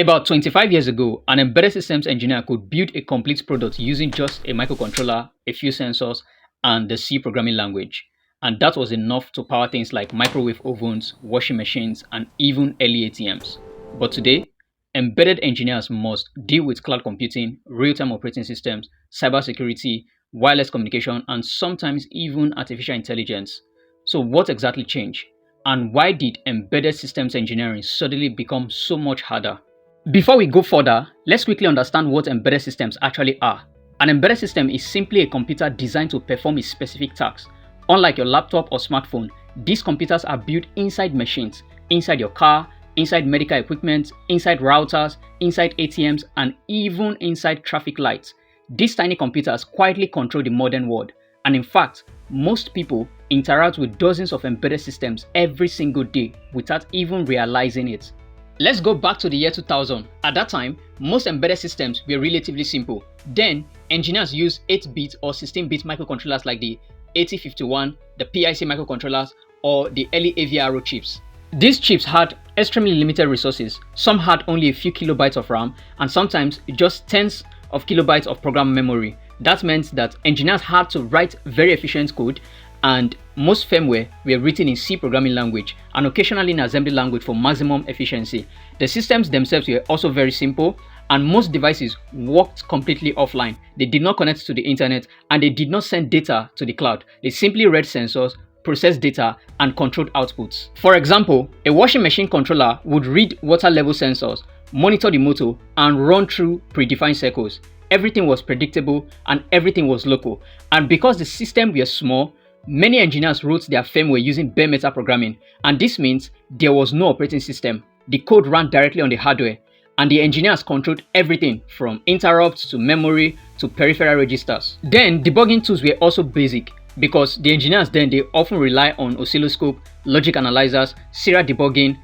About 25 years ago, an embedded systems engineer could build a complete product using just a microcontroller, a few sensors, and the C programming language. And that was enough to power things like microwave ovens, washing machines, and even early ATMs. But today, embedded engineers must deal with cloud computing, real-time operating systems, cybersecurity, wireless communication, and sometimes even artificial intelligence. So what exactly changed? And why did embedded systems engineering suddenly become so much harder? Before we go further, let's quickly understand what embedded systems actually are. An embedded system is simply a computer designed to perform a specific task. Unlike your laptop or smartphone, these computers are built inside machines, inside your car, inside medical equipment, inside routers, inside ATMs, and even inside traffic lights. These tiny computers quietly control the modern world, and in fact, most people interact with dozens of embedded systems every single day without even realizing it. Let's go back to the year 2000. At that time, most embedded systems were relatively simple. Then, engineers used 8-bit or 16-bit microcontrollers like the AT51, the PIC microcontrollers, or the early AVRO chips. These chips had extremely limited resources. Some had only a few kilobytes of RAM, and sometimes just tens of kilobytes of program memory. That meant that engineers had to write very efficient code, and most firmware were written in C programming language and occasionally in assembly language for maximum efficiency. The systems themselves were also very simple, and most devices worked completely offline. They did not connect to the internet, and they did not send data to the cloud. They simply read sensors, processed data, and controlled outputs. For example, a washing machine controller would read water level sensors, monitor the motor, and run through predefined cycles. Everything was predictable and everything was local. And because the system were small, many engineers wrote their firmware using bare metal programming, and this means there was no operating system. The code ran directly on the hardware, and the engineers controlled everything from interrupts to memory to peripheral registers. Then debugging tools were also basic, because the engineers they often rely on oscilloscope, logic analyzers, serial debugging,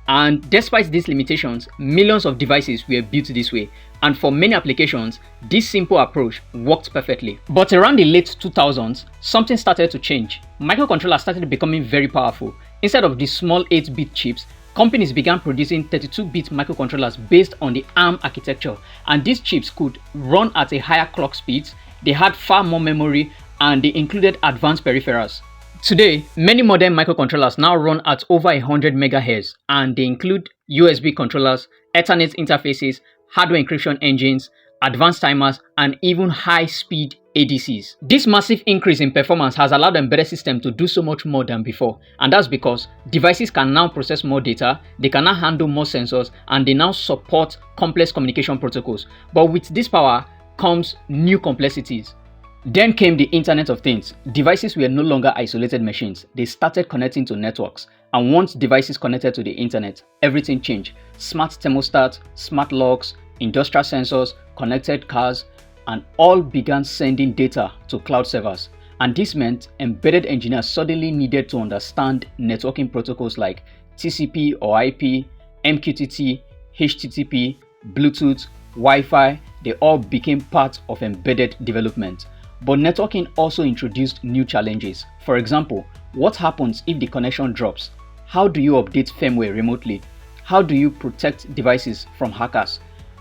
and despite these limitations, millions of devices were built this way, and for many applications, this simple approach worked perfectly. But around the late 2000s, something started to change. Microcontrollers started becoming very powerful. Instead of the small 8-bit chips, companies began producing 32-bit microcontrollers based on the ARM architecture, and these chips could run at a higher clock speeds, they had far more memory, and they included advanced peripherals. Today, many modern microcontrollers now run at over 100 MHz, and they include USB controllers, Ethernet interfaces, hardware encryption engines, advanced timers, and even high-speed ADCs. This massive increase in performance has allowed the embedded system to do so much more than before, and that's because devices can now process more data, they can now handle more sensors, and they now support complex communication protocols. But with this power comes new complexities. Then came the Internet of Things. Devices were no longer isolated machines. They started connecting to networks. And once devices connected to the internet, everything changed. Smart thermostats, smart locks, industrial sensors, connected cars, and all began sending data to cloud servers. And this meant embedded engineers suddenly needed to understand networking protocols like TCP or IP, MQTT, HTTP, Bluetooth, Wi-Fi. They all became part of embedded development. But networking also introduced new challenges. For example, what happens if the connection drops? How do you update firmware remotely? How do you protect devices from hackers?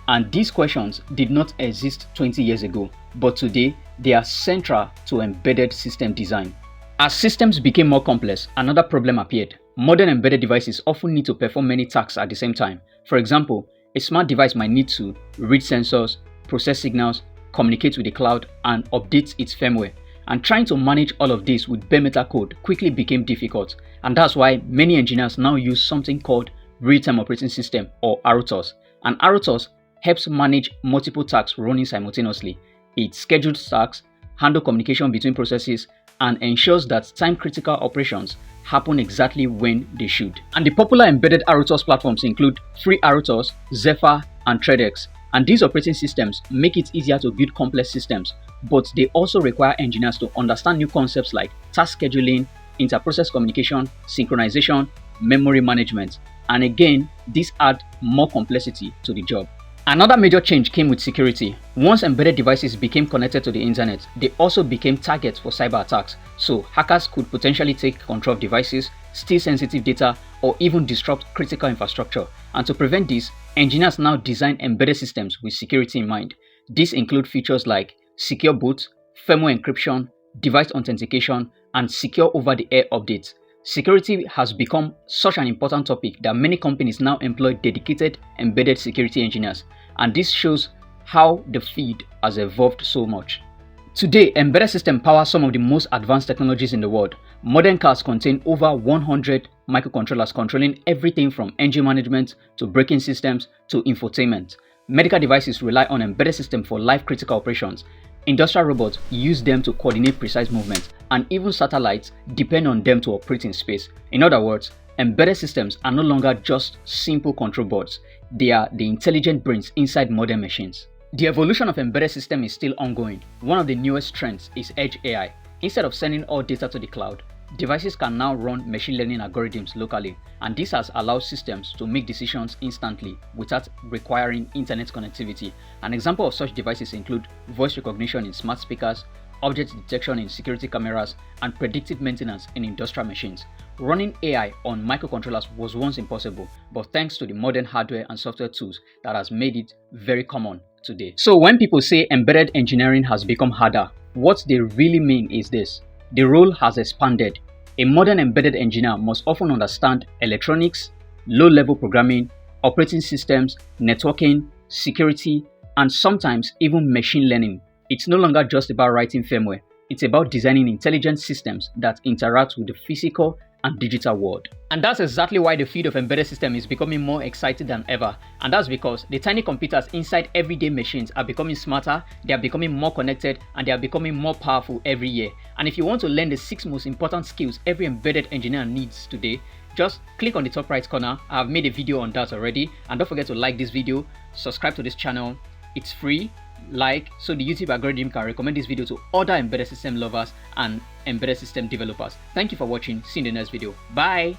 And these questions did not exist 20 years ago, but today they are central to embedded system design. As systems became more complex, another problem appeared. Modern embedded devices often need to perform many tasks at the same time. For example, a smart device might need to read sensors, process signals, communicate with the cloud, and update its firmware. And trying to manage all of this with bare metal code quickly became difficult, and that's why many engineers now use something called real-time operating system, or RTOS. And RTOS helps manage multiple tasks running simultaneously. It schedules tasks, handles communication between processes, and ensures that time-critical operations happen exactly when they should. And the popular embedded RTOS platforms include FreeRTOS, Zephyr, and ThreadX. And these operating systems make it easier to build complex systems, but they also require engineers to understand new concepts like task scheduling, inter-process communication, synchronization, memory management. And again, this adds more complexity to the job. Another major change came with security. Once embedded devices became connected to the internet, they also became targets for cyber attacks. So hackers could potentially take control of devices, steal sensitive data, or even disrupt critical infrastructure. And to prevent this, engineers now design embedded systems with security in mind. These include features like secure boot, firmware encryption, device authentication, and secure over-the-air updates. Security has become such an important topic that many companies now employ dedicated embedded security engineers, and this shows how the field has evolved so much. Today, embedded systems power some of the most advanced technologies in the world. Modern cars contain over 100 microcontrollers controlling everything from engine management to braking systems to infotainment. Medical devices rely on embedded systems for life-critical operations. Industrial robots use them to coordinate precise movements, and even satellites depend on them to operate in space. In other words, embedded systems are no longer just simple control boards. They are the intelligent brains inside modern machines. The evolution of embedded systems is still ongoing. One of the newest trends is Edge AI. Instead of sending all data to the cloud, devices can now run machine learning algorithms locally, and this has allowed systems to make decisions instantly without requiring internet connectivity. An example of such devices include voice recognition in smart speakers, object detection in security cameras, and predictive maintenance in industrial machines. Running AI on microcontrollers was once impossible, but thanks to the modern hardware and software tools that has made it very common today. So when people say embedded engineering has become harder, what they really mean is this: the role has expanded. A modern embedded engineer must often understand electronics, low-level programming, operating systems, networking, security, and sometimes even machine learning. It's no longer just about writing firmware. It's about designing intelligent systems that interact with the physical and digital world. And that's exactly why the field of embedded system is becoming more exciting than ever. And that's because the tiny computers inside everyday machines are becoming smarter, they are becoming more connected, and they are becoming more powerful every year. And if you want to learn the 6 most important skills every embedded engineer needs today, just click on the top right corner. I have made a video on that already. And don't forget to like this video, subscribe to this channel. It's free. So the YouTube algorithm can recommend this video to other embedded system lovers and embedded system developers. Thank you for watching. See you in the next video. Bye.